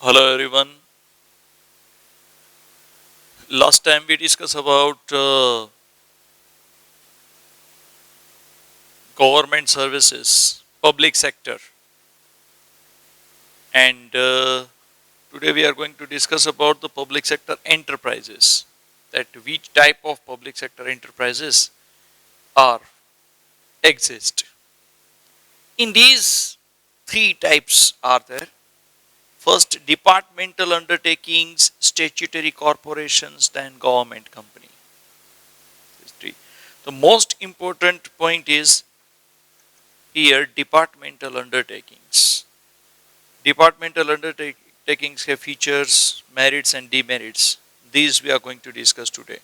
Hello everyone. Last time we discussed about government services, public sector, and today we are going to discuss about the public sector enterprises. That which type of public sector enterprises are exist. In these three types are there. First, departmental undertakings, statutory corporations, then government company. These three. The most important point is here departmental undertakings. Departmental undertakings have features, merits and demerits. These we are going to discuss today.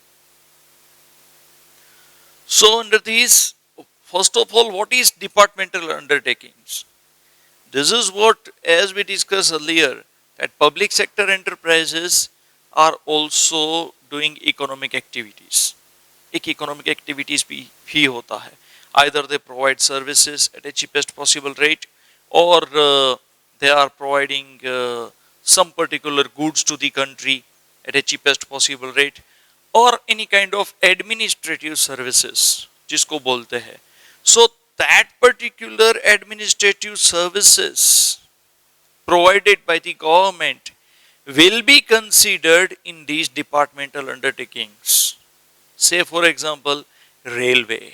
So under these, first of all, what is departmental undertakings? This is what, as we discussed earlier, that public sector enterprises are also doing economic activities. एक economic activities भी होता है. Either they provide services at a cheapest possible rate, or they are providing some particular goods to the country at a cheapest possible rate, or any kind of administrative services जिसको बोलते हैं. So that particular administrative services provided by the government will be considered in these departmental undertakings. Say for example, railway.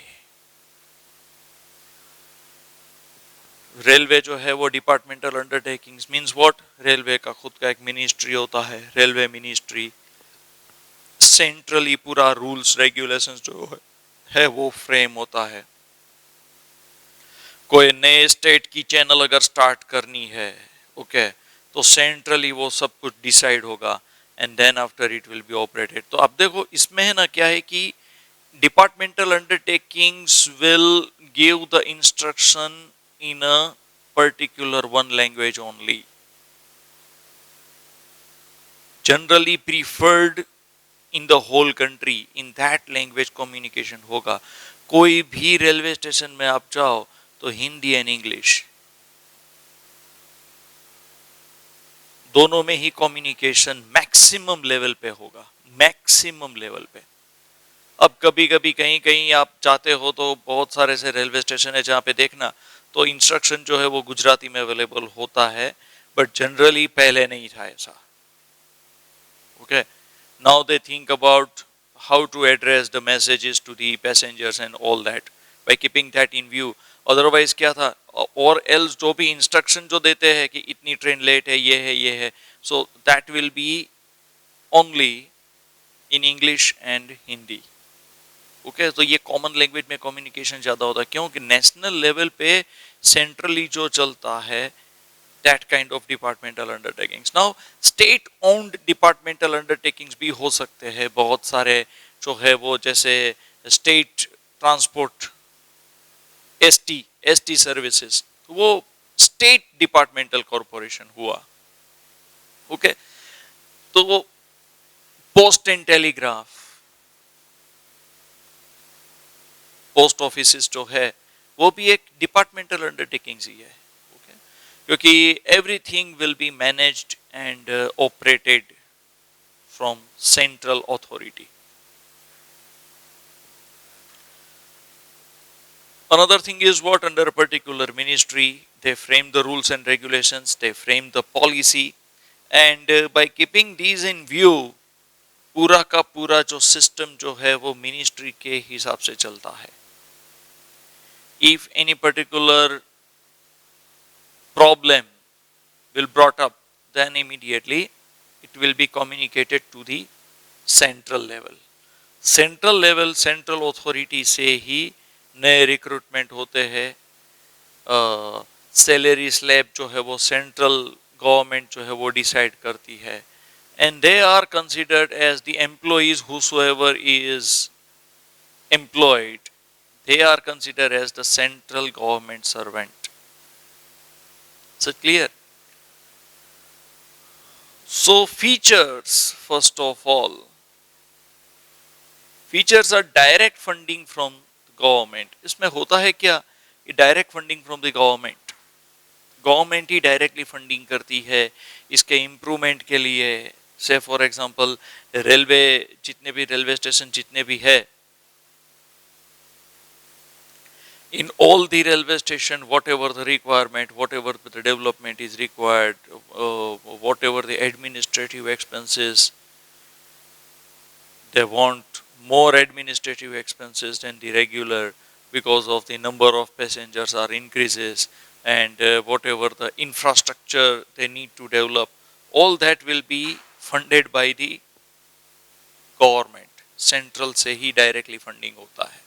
Railway जो है वो departmental undertakings means what. Railway का खुद का एक मिनिस्ट्री होता है, रेलवे मिनिस्ट्री. सेंट्रली पूरा रूल्स रेगुलेशंस जो है वो फ्रेम होता है. कोई नए स्टेट की चैनल अगर स्टार्ट करनी है, ओके, तो सेंट्रली वो सब कुछ डिसाइड होगा and then after it will be operated. तो अब देखो इसमें है ना क्या है कि departmental undertakings will give the instruction in a particular one language only. Generally preferred in the whole country, in that language communication होगा. कोई भी रेलवे स्टेशन में आप जाओ तो हिंदी एंड इंग्लिश दोनों में ही कम्युनिकेशन मैक्सिमम लेवल पे होगा, मैक्सिमम लेवल पे. अब कभी कभी कहीं कहीं आप जाते हो तो बहुत सारे से रेलवे स्टेशन है जहाँ पे देखना तो इंस्ट्रक्शन जो है वो गुजराती में अवेलेबल होता है, बट जनरली पहले नहीं था ऐसा. Okay, now they think about how to address the messages to the passengers and all that by keeping that in view. Otherwise क्या था, और एल्स जो भी इंस्ट्रक्शन जो देते हैं कि इतनी ट्रेन लेट है, ये है, so that will be only in English and Hindi. Okay, तो ये कॉमन लैंग्वेज में कम्युनिकेशन ज्यादा होता है क्योंकि नेशनल लेवल पे सेंट्रली जो चलता है that kind of departmental undertakings. Now state owned departmental undertakings भी हो सकते हैं बहुत सारे जो है वो, जैसे स्टेट ट्रांसपोर्ट एसटी सर्विसेज, वो स्टेट डिपार्टमेंटल कॉरपोरेशन हुआ. ओके, तो वो post and telegraph, post office जो है वो भी एक डिपार्टमेंटल अंडरटेकिंग्स ही है. ओके, क्योंकि everything will be managed and operated from central authority. Another thing is what, under a particular ministry they frame the rules and regulations, they frame the policy, and by keeping these in view पूरा का पूरा जो system जो है वो ministry के हिसाब से चलता है. If any particular problem will brought up, then immediately it will be communicated to the central level. Central level, central authority से ही नए रिक्रूटमेंट होते हैं. सैलरी स्लैब जो है वो सेंट्रल गवर्नमेंट जो है वो डिसाइड करती है, and they are considered as the employees. Whosoever is employed, they are considered as the central government servant. So clear? So features, first of all, features are direct funding from the government. इसमें होता है क्या, ये direct funding from the government. Government he directly funding करती है इसके improvement के लिए। से फॉर एग्जांपल रेलवे, जितने भी रेलवे स्टेशन जितने भी है, in all the railway station, whatever the requirement, whatever the development is required, whatever the administrative expenses, they want more administrative expenses than the regular because of the number of passengers are increases, and whatever the infrastructure they need to develop, all that will be funded by the government. Central से ही directly funding होता है।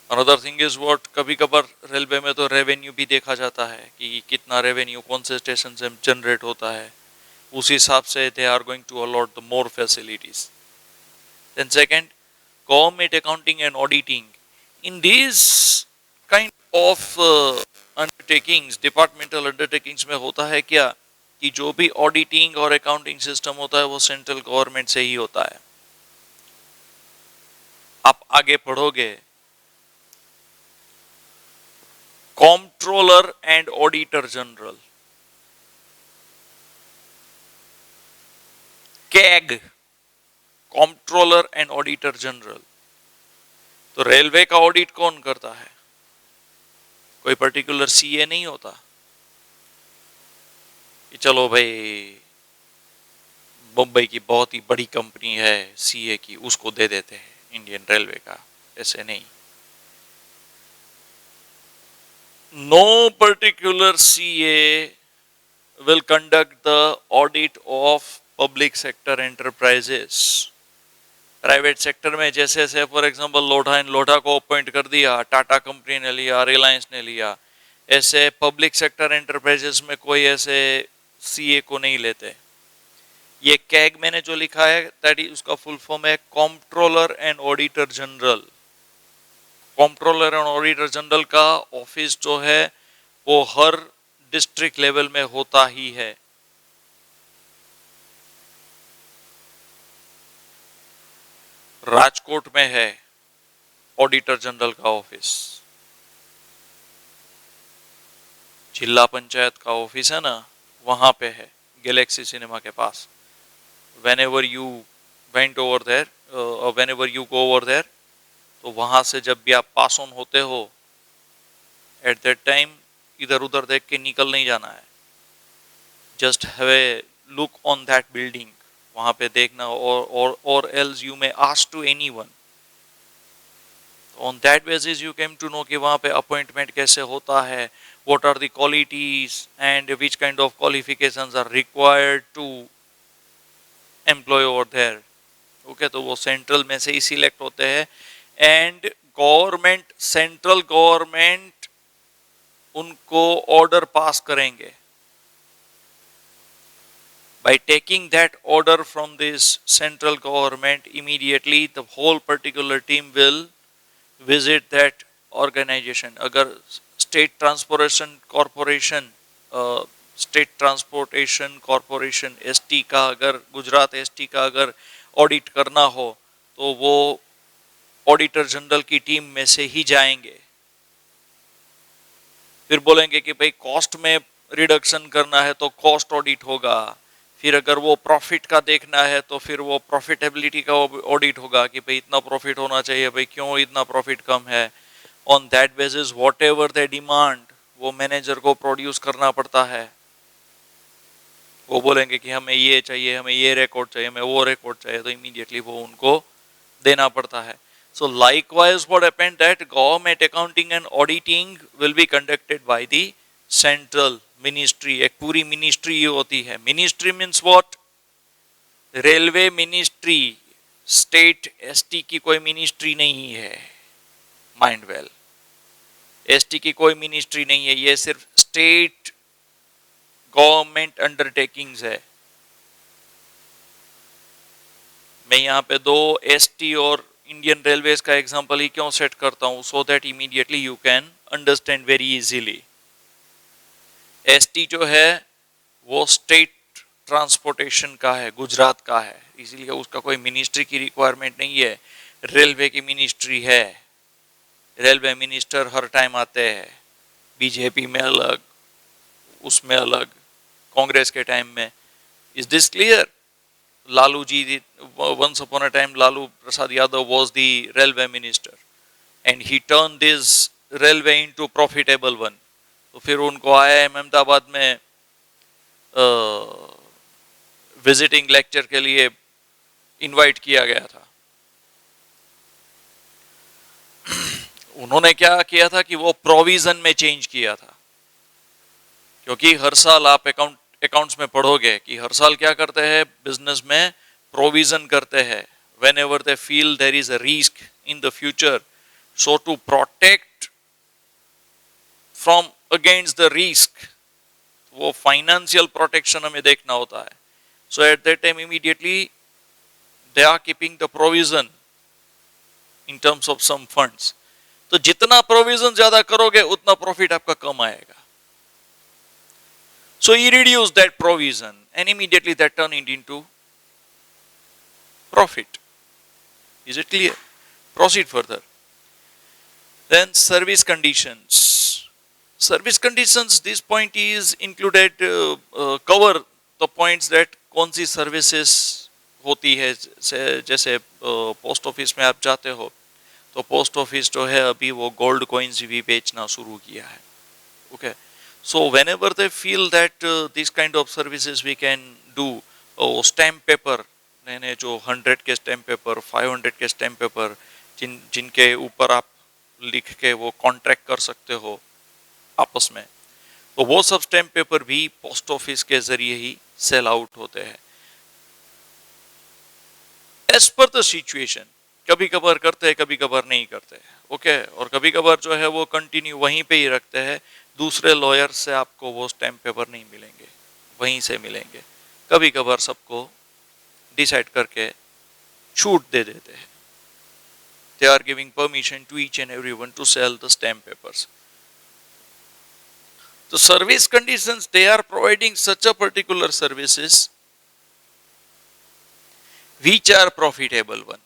Another thing is what, कभी कभार railway में तो revenue भी देखा जाता है कि कितना रेवेन्यू कौन से स्टेशन से जनरेट होता है, उस हिसाब से they are going to allot the more facilities. Then second, government accounting and auditing. In this kind of undertakings, departmental undertakings में होता है क्या कि जो भी ऑडिटिंग और अकाउंटिंग सिस्टम होता है वो सेंट्रल गवर्नमेंट से ही होता है। आप आगे पढ़ोगे, controller and auditor general, CAG, controller and auditor general. तो रेलवे का ऑडिट कौन करता है? कोई पर्टिकुलर सीए नहीं होता कि चलो भाई मुंबई की बहुत ही बड़ी कंपनी है सीए की, उसको दे देते हैं इंडियन रेलवे का, ऐसे नहीं। No particular CA will conduct the audit of public sector enterprises. Private sector में जैसे से for example Lodha and Lodha को अपॉइंट कर दिया, टाटा कंपनी ने लिया, रिलायंस ने लिया, ऐसे पब्लिक सेक्टर एंटरप्राइजेस में कोई ऐसे सीए को नहीं लेते। ये कैग मैंने जो लिखा है दैट इज उसका फुल फॉर्म है controller and auditor general. Controller and auditor general का ऑफिस जो है वो हर डिस्ट्रिक्ट लेवल में होता ही है। राजकोट में है ऑडिटर जनरल का ऑफिस, जिला पंचायत का ऑफिस है ना वहां पे है, गैलेक्सी सिनेमा के पास। whenever you went over there, whenever you go over there, तो वहां से जब भी आप पास ऑन होते हो एट दैट टाइम इधर उधर देख के निकल नहीं जाना है, just have a look on that building, वहां पे देखना, और else you may ask to anyone. On that basis you came to know कि वहां पे अपॉइंटमेंट कैसे होता है, what are the qualities and which kind of qualifications are required to employ over there. Okay, तो वो सेंट्रल में से ही सिलेक्ट होते हैं एंड गवर्नमेंट, सेंट्रल गवर्नमेंट उनको ऑर्डर पास करेंगे। By taking that order from this central government, immediately the whole particular team will visit that organization. अगर state transportation corporation, state transportation corporation ST का, अगर Gujarat ST का अगर audit करना हो तो वो ऑडिटर जनरल की टीम में से ही जाएंगे। फिर बोलेंगे कि भाई कॉस्ट में रिडक्शन करना है तो कॉस्ट ऑडिट होगा, फिर अगर वो प्रॉफिट का देखना है तो फिर वो प्रॉफिटेबिलिटी का ऑडिट होगा कि भाई इतना प्रॉफिट होना चाहिए, भाई क्यों इतना प्रॉफिट कम है। On that basis what ever the demand वो मैनेजर को प्रोड्यूस करना पड़ता है। वो बोलेंगे कि हमें ये चाहिए, हमें ये रिकॉर्ड चाहिए, हमें वो रिकॉर्ड चाहिए, तो इमीडिएटली वो उनको देना पड़ता है। So likewise what happened that government accounting and auditing will be conducted by the central ministry। एक पूरी मिनिस्ट्री ये होती है। Ministry means what? Railway ministry, state ST की कोई मिनिस्ट्री नहीं है, माइंड वेल। एसटी की कोई मिनिस्ट्री नहीं है, ये सिर्फ स्टेट गवर्नमेंट अंडरटेकिंग्स है। मैं यहाँ पे दो एसटी और इंडियन रेलवेज का एग्जांपल ही क्यों सेट करता हूं, so that immediately you can understand very easily. ST जो है वो स्टेट ट्रांसपोर्टेशन का है, गुजरात का है, इसीलिए उसका कोई मिनिस्ट्री की रिक्वायरमेंट नहीं है। रेलवे की मिनिस्ट्री है, रेलवे मिनिस्टर हर टाइम आते हैं, बीजेपी में अलग, उसमें अलग, कांग्रेस के टाइम में. Is this clear? Lalu ji, once upon a time Lalu Prasad Yadav was the railway minister and he turned this railway into profitable one. तो फिर उनको IIM अहमदाबाद में विजिटिंग लेक्चर के लिए इनवाइट किया गया था. उन्होंने क्या किया था कि वो प्रोविजन में चेंज किया था, क्योंकि हर साल आप अकाउंट्स में पढ़ोगे कि हर साल क्या करते हैं बिजनेस में, प्रोविजन करते हैं whenever they feel there is a risk in the future. So to protect from against the risk, वो फाइनेंशियल प्रोटेक्शन हमें देखना होता है. So at that time immediately they are keeping the provision in terms of some funds. तो जितना provision ज्यादा करोगे उतना प्रॉफिट आपका कम आएगा. So he reduced that provision and immediately that turned it into profit. Is it clear? Proceed further. Then service conditions. Service conditions, this point is included, cover the points that कौन सी services होती है. जैसे post office में आप जाते हो तो post office जो है अभी वो गोल्ड कॉइन्स भी बेचना शुरू किया है. Okay, so whenever they feel that this kind of services we can do, stamp paper, मैंने जो 100 के स्टैम्प पेपर, 500 के स्टैम्प पेपर, जिनके ऊपर आप लिख के वो कॉन्ट्रैक्ट कर सकते हो आपस में, तो वो सब स्टैम्प पेपर भी पोस्ट ऑफिस के जरिए ही सेल आउट होते हैं. एज पर द सिचुएशन, कभी कभार करते हैं, कभी कभार नहीं करते हैं. ओके, और कभी कभार जो है वो कंटिन्यू वहीं पे ही रखते हैं. दूसरे लॉयर से आपको वो स्टैम्प पेपर नहीं मिलेंगे, वहीं से मिलेंगे. कभी कभार सबको डिसाइड करके छूट दे देते हैं. They are giving permission to each and everyone to sell the stamp papers. The service conditions, they are providing such a particular services which are profitable one.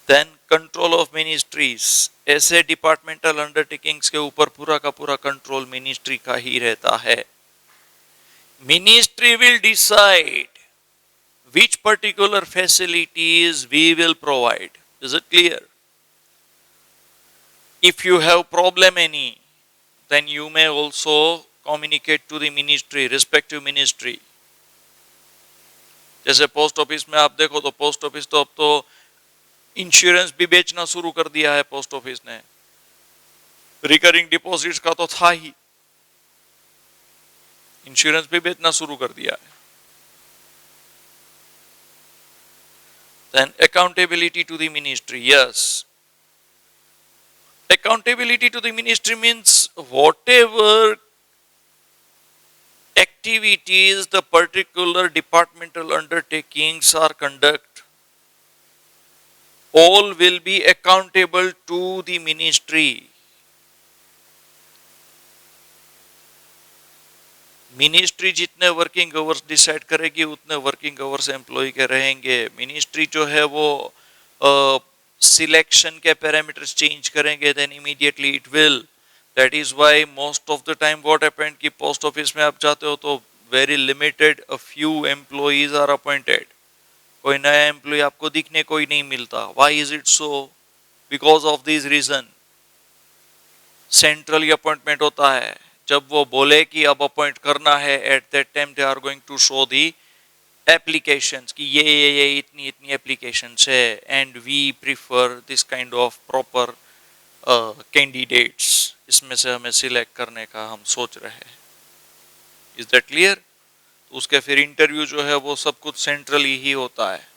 Then control of ministries, ऐसे departmental undertakings के ऊपर पूरा का पूरा control ministry का ही रहता है. Ministry will decide which particular facilities we will provide. Is it clear? If you have problem any, then you may also communicate to the ministry, respective ministry. जैसे post office में आप देखो तो post office तो अब तो insurance भी बेचना शुरू कर दिया है. पोस्ट ऑफिस ने रिकरिंग डिपॉजिट्स का तो था ही, इंश्योरेंस भी बेचना शुरू कर दिया है. Then accountability to the ministry. Yes, accountability to the ministry means whatever activities the particular departmental undertakings are conduct, all will be accountable to the ministry. Ministry जितने वर्किंग आवर्स डिसाइड करेगी उतने working hours employ के रहेंगे. Ministry जो है वो selection के parameters change करेंगे, then immediately it will. That is why most of the time what happened कि पोस्ट ऑफिस में आप जाते हो तो very limited a few employees are appointed. कोई नया एम्प्लॉय आपको दिखने को ही नहीं मिलता. Why is it so? Because of this reason. Centrally appointment होता है. जब वो बोले कि अब अपॉइंट करना है, at that time they are going to show the applications कि ये इतनी इतनी एप्लीकेशंस है and we prefer this kind of proper candidates. इसमें से हमें सिलेक्ट करने का हम सोच रहे हैं. Is that clear? उसके फिर इंटरव्यू जो है वो सब कुछ सेंट्रली ही होता है.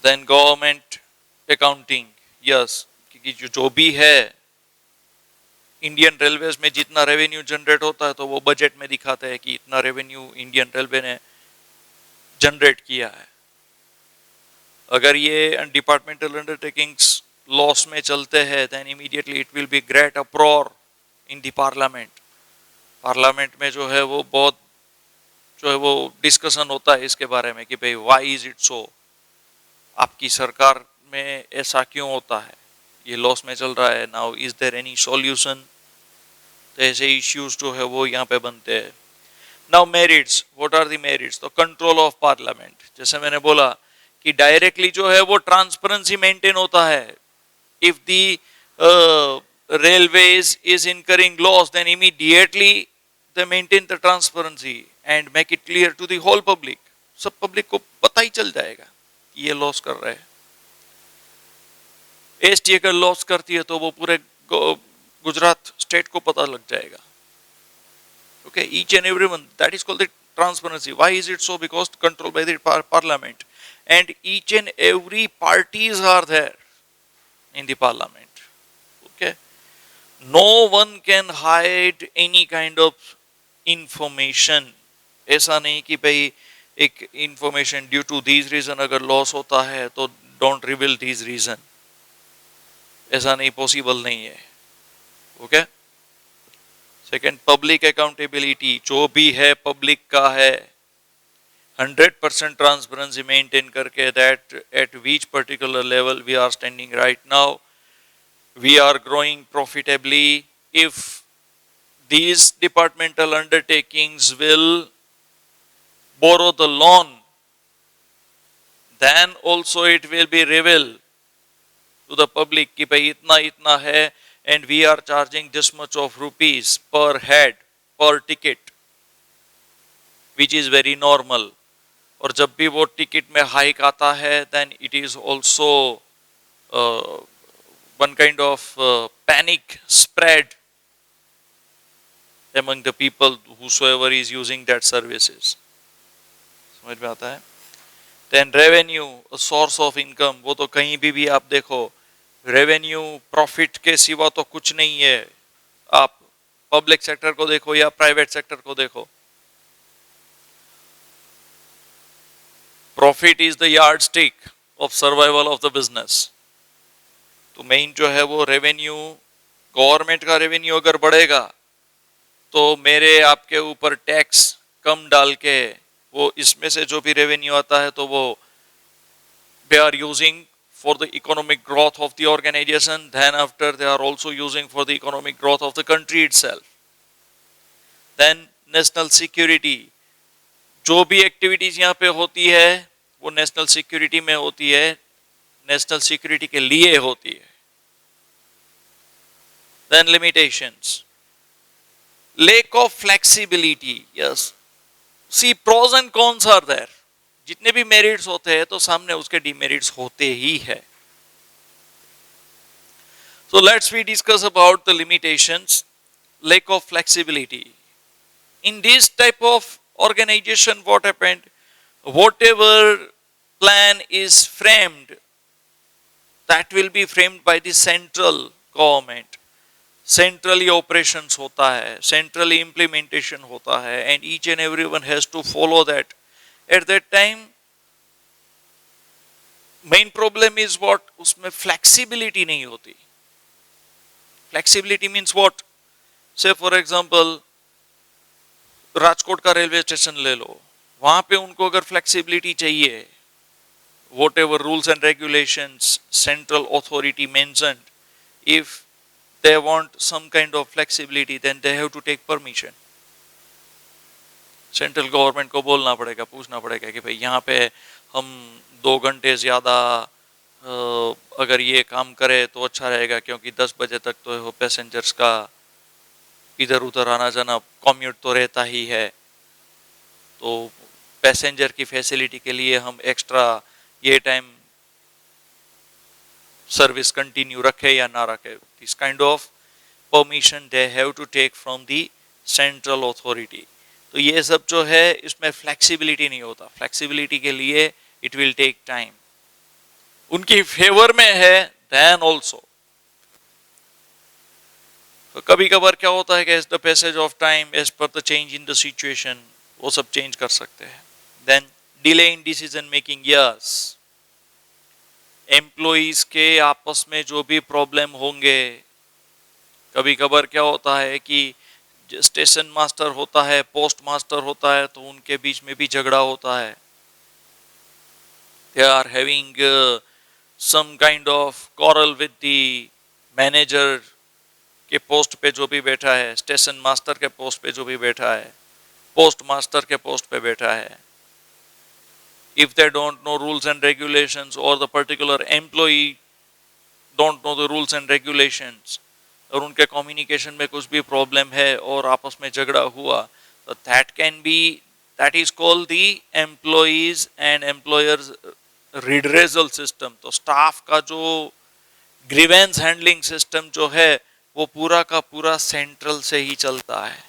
Then government accounting. यस, क्योंकि जो भी है इंडियन रेलवेज में जितना रेवेन्यू जनरेट होता है तो वो बजट में दिखाते हैं कि इतना रेवेन्यू इंडियन रेलवे ने जनरेट किया है. अगर ये डिपार्टमेंटल अंडरटेकिंग्स लॉस में चलते हैं then immediately it will be great uproar in the parliament. Parliament में जो है वो बहुत जो है वो डिस्कशन होता है इसके बारे में कि भाई व्हाई इज इट सो, आपकी सरकार में ऐसा क्यों होता है. ये लॉस में चल रहा है, now is there any solution? तो ऐसे इश्यूज जो है वो यहाँ पे बनते हैं। Now merits, what are the merits? तो कंट्रोल ऑफ पार्लियामेंट, जैसे मैंने बोला कि डायरेक्टली जो है वो ट्रांसपेरेंसी मेंटेन होता है। If the railways is incurring loss, then immediately they maintain the transparency and make it clear to the whole public. सब पब्लिक को पता ही चल जाएगा कि ये लॉस कर रहे हैं। एसटी अगर लॉस करती है तो वो पूरे गुजरात स्टेट को पता लग जाएगा। Okay, each and every one, that is called the transparency. Why is it so? Because controlled by the parliament, and each and every parties are there in the parliament. Okay, no one can hide any kind of information. ऐसा नहीं कि भाई एक information due to these reason अगर loss होता है तो don't reveal these reason, ऐसा नहीं, possible नहीं है। Okay, सेकेंड पब्लिक अकाउंटेबिलिटी, जो भी है पब्लिक का है, 100% ट्रांसपेरेंसी मेंटेन करके that at which particular level we are standing right now, we are growing profitably. If these departmental undertakings will borrow the loan, then also it will be revealed to the public कि भाई इतना इतना है and we are charging this much of rupees per head per ticket, which is very normal. और जब भी वो ticket में हाइक आता है then it is also one kind of panic spread among the people whosoever is using that services. समझ में आता है? Then revenue, a source of income, वो तो कहीं भी आप देखो रेवेन्यू प्रॉफिट के सिवा तो कुछ नहीं है। आप पब्लिक सेक्टर को देखो या प्राइवेट सेक्टर को देखो, profit is the yard stick of survival of the business. तो मेन जो है वो रेवेन्यू, गवर्नमेंट का रेवेन्यू अगर बढ़ेगा तो मेरे आपके ऊपर टैक्स कम डाल के वो इसमें से जो भी रेवेन्यू आता है तो वो they are using for the economic growth of the organization, then after they are also using for the economic growth of the country itself. Then national security, जो भी एक्टिविटीज यहाँ पे होती है वो नेशनल सिक्योरिटी में होती है, नेशनल सिक्योरिटी के लिए होती है। Then limitations, lack of flexibility, yes, see pros and cons are there. जितने भी मेरिट्स होते हैं तो सामने उसके डिमेरिट्स होते ही है। So let's we discuss about the limitations, lack of flexibility. In this type of organization, what happened? Whatever plan is framed, that will be framed by the central government. Centrally operations होता है, centrally implementation होता है, and each and everyone has to follow that. At that time, main problem is what? उसमें flexibility नहीं होती। Flexibility means what? Say for example, Rajkot का railway station ले लो, वहां पे उनको अगर flexibility चाहिए, whatever rules and regulations central authority mentioned, if they want some kind of flexibility, then they have to take permission. Central government को बोलना पड़ेगा, पूछना पड़ेगा कि भाई यहाँ पे हम 2 घंटे ज़्यादा अगर ये काम करे तो अच्छा रहेगा, क्योंकि 10 बजे तक तो पैसेंजर्स का इधर उधर आना जाना कम्यूट तो रहता ही है, तो पैसेंजर की फैसिलिटी के लिए हम एक्स्ट्रा ये टाइम सर्विस कंटिन्यू रखे या ना रखे, this kind of permission they have to take from the central authority. तो ये सब जो है इसमें फ्लेक्सिबिलिटी नहीं होता, फ्लेक्सिबिलिटी के लिए इट विल टेक टाइम। उनकी फेवर में है देन ऑल्सो, तो कभी कभार क्या होता है कि as the passage of time, as per the change in the situation, वो सब चेंज कर सकते हैं। Then delay in decision making, yes, employees के आपस में जो भी प्रॉब्लम होंगे, कभी कभार क्या होता है कि स्टेशन मास्टर होता है, पोस्ट मास्टर होता है, तो उनके बीच में भी झगड़ा होता है। They are having some kind of quarrel with the manager के पोस्ट पे जो भी बैठा है, स्टेशन मास्टर के पोस्ट पे जो भी बैठा है, पोस्ट मास्टर के पोस्ट पे बैठा है, if they don't know rules and regulations or the particular employee don't know the rules and regulations और उनके कम्युनिकेशन में कुछ भी प्रॉब्लम है और आपस में झगड़ा हुआ, तो that is called the employees and employers redressal system. तो स्टाफ का जो ग्रीवेंस हैंडलिंग सिस्टम जो है वो पूरा का पूरा सेंट्रल से ही चलता है।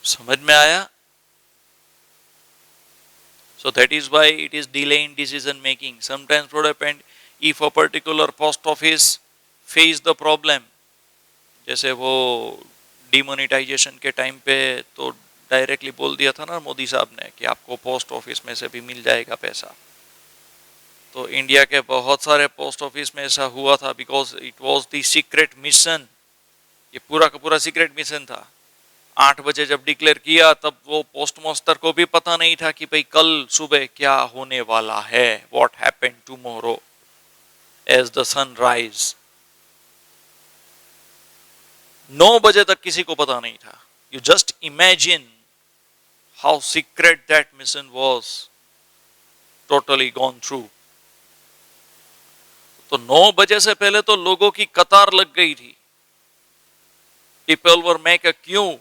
समझ में आया? So that is why it is delay in decision making. Sometimes what happened, if a particular post office face the problem, जैसे वो डिमोनेटाइजेशन के टाइम पे तो डायरेक्टली बोल दिया था ना मोदी साहब ने कि आपको पोस्ट ऑफिस में से भी मिल जाएगा पैसा। तो इंडिया के बहुत सारे पोस्ट ऑफिस में ऐसा हुआ था, because it was the secret mission. ये पूरा का पूरा सीक्रेट मिशन था। 8 बजे जब डिक्लेयर किया तब वो पोस्ट मास्टर को भी पता नहीं था कि भाई कल सुबह क्या होने वाला है, what happened tomorrow as the sun rise. 9 बजे तक किसी को पता नहीं था। You just imagine how secret that mission was, totally gone through. तो 9 बजे से पहले तो लोगों की कतार लग गई थी। People were make a queue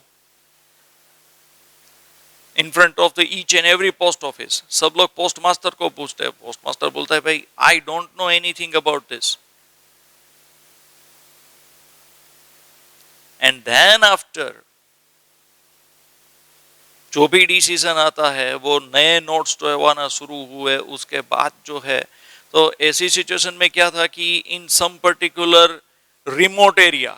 in front of the each and every post office. सब लोग पोस्ट मास्टर को पूछते हैं। पोस्ट मास्टर बोलता है भाई I don't know anything about this. And then after जो भी डिसीजन आता है वो नए नोट्स तो आना शुरू हुए। उसके बाद जो है तो ऐसी सिचुएशन में क्या था कि in some particular remote area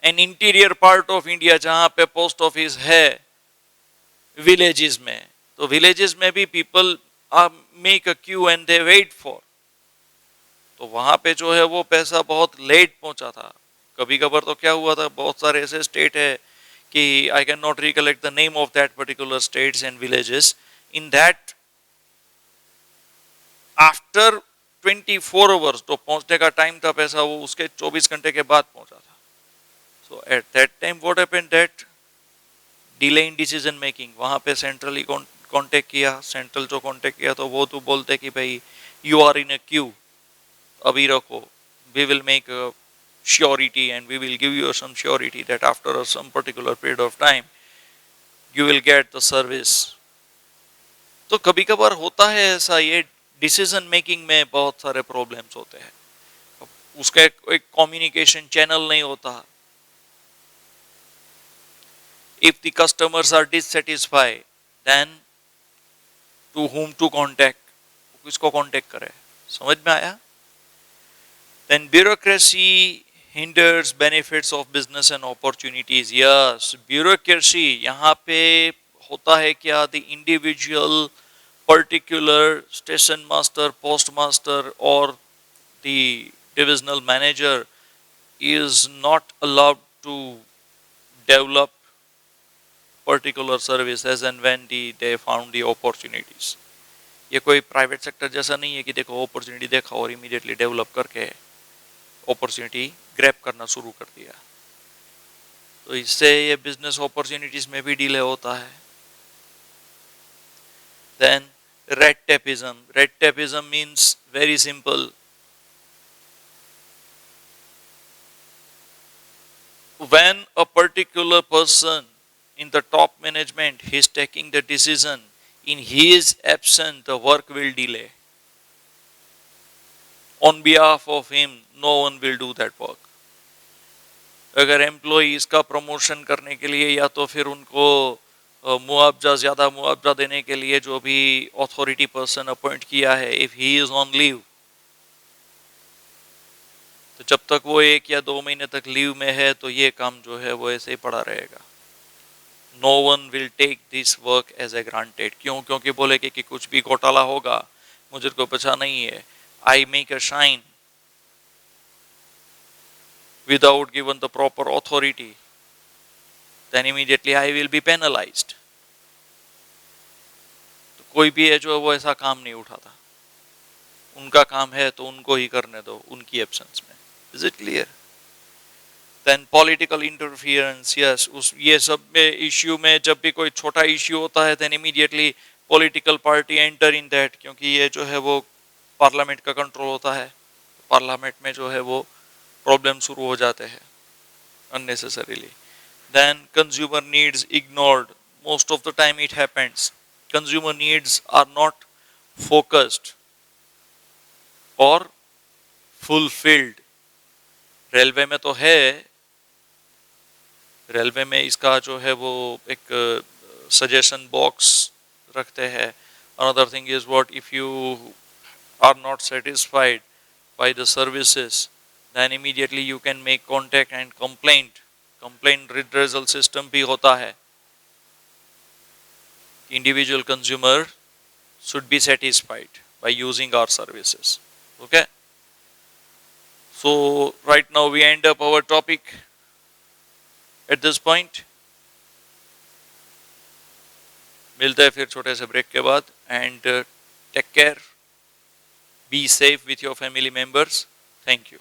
and interior part of India जहां पे पोस्ट ऑफिस है, विलेजेस में, तो विलेजेस में भी people make a queue and they wait for. तो वहां पे जो है वो पैसा बहुत लेट पहुंचा था। कभी कभार तो क्या हुआ था, बहुत सारे ऐसे स्टेट है कि I can not recollect the name of that particular states and villages, in that after 24 hours तो पहुंचने का टाइम था पैसा, वो उसके 24 घंटे के बाद पहुंचा था। So at that time what happened, that delay in decision making. वहां पे सेंट्रली कांटेक्ट किया, सेंट्रल जो कांटेक्ट किया तो वो तो बोलते कि भाई you are in a queue, अभी रखो, we will make a surety and we will give you some surety that after some particular period of time you will get the service. तो कभी कभार होता है ऐसा, ये डिसीजन मेकिंग में बहुत सारे प्रॉब्लम्स होते हैं। उसका एक कम्युनिकेशन चैनल नहीं होता। If the customers are dissatisfied, then to whom to contact, किसको कांटेक्ट करे? समझ में आया? Then bureaucracy hinders benefits of business and opportunities. Yes, bureaucracy यहाँ पे होता है क्या, the individual particular station master, postmaster or the divisional manager is not allowed to develop particular service as and when they found the opportunities. ये कोई private sector जैसा नहीं है कि देखो अपॉर्चुनिटी देखा और इमीडिएटली डेवलप करके अपॉर्चुनिटी ग्रैब करना शुरू कर दिया। तो इससे ये बिजनेस अपॉर्चुनिटीज में भी डिले होता है। Then red tapism. Red tapism means very simple, when a particular person in the top management is taking the decision, in his absence the work will delay. On behalf of him no one will do that work. अगर employees का promotion करने के लिए या तो फिर उनको मुआवजा, ज्यादा मुआवजा देने के लिए जो भी अथॉरिटी पर्सन अपॉइंट किया है, if he is on leave, तो जब तक वो 1 या 2 महीने तक लीव में है तो ये काम जो है वो ऐसे ही पड़ा रहेगा। No one will take this work as a granted. क्यों? क्योंकि बोले कि कुछ भी घोटाला होगा, मुझे को पता नहीं है, I make a shine without given the proper authority, then immediately I will be penalized. तो कोई भी है जो वो ऐसा काम नहीं उठाता, उनका काम है तो उनको ही करने दो उनकी एब्सेंस में। Is it clear? Then political interference, yes, उस ये सब में इश्यू में जब भी कोई छोटा इश्यू होता है then immediately political party enter in that, क्योंकि ये जो है वो पार्लियामेंट का कंट्रोल होता है, पार्लियामेंट में जो है वो प्रॉब्लम शुरू हो जाते हैं unnecessarily. Then consumer needs ignored. Most of the time it happens. Consumer needs are not focused or fulfilled. Railway में तो है, रेलवे में इसका जो है वो एक सजेशन बॉक्स रखते हैं। Another thing is what if you are not satisfied by the services, then immediately you can make contact and complaint. Complaint redressal system भी होता है। Individual consumer should be satisfied by using our services. Okay? So right now we end up our topic at this point. मिलते हैं फिर छोटे से break के बाद, and take care, be safe with your family members. Thank you.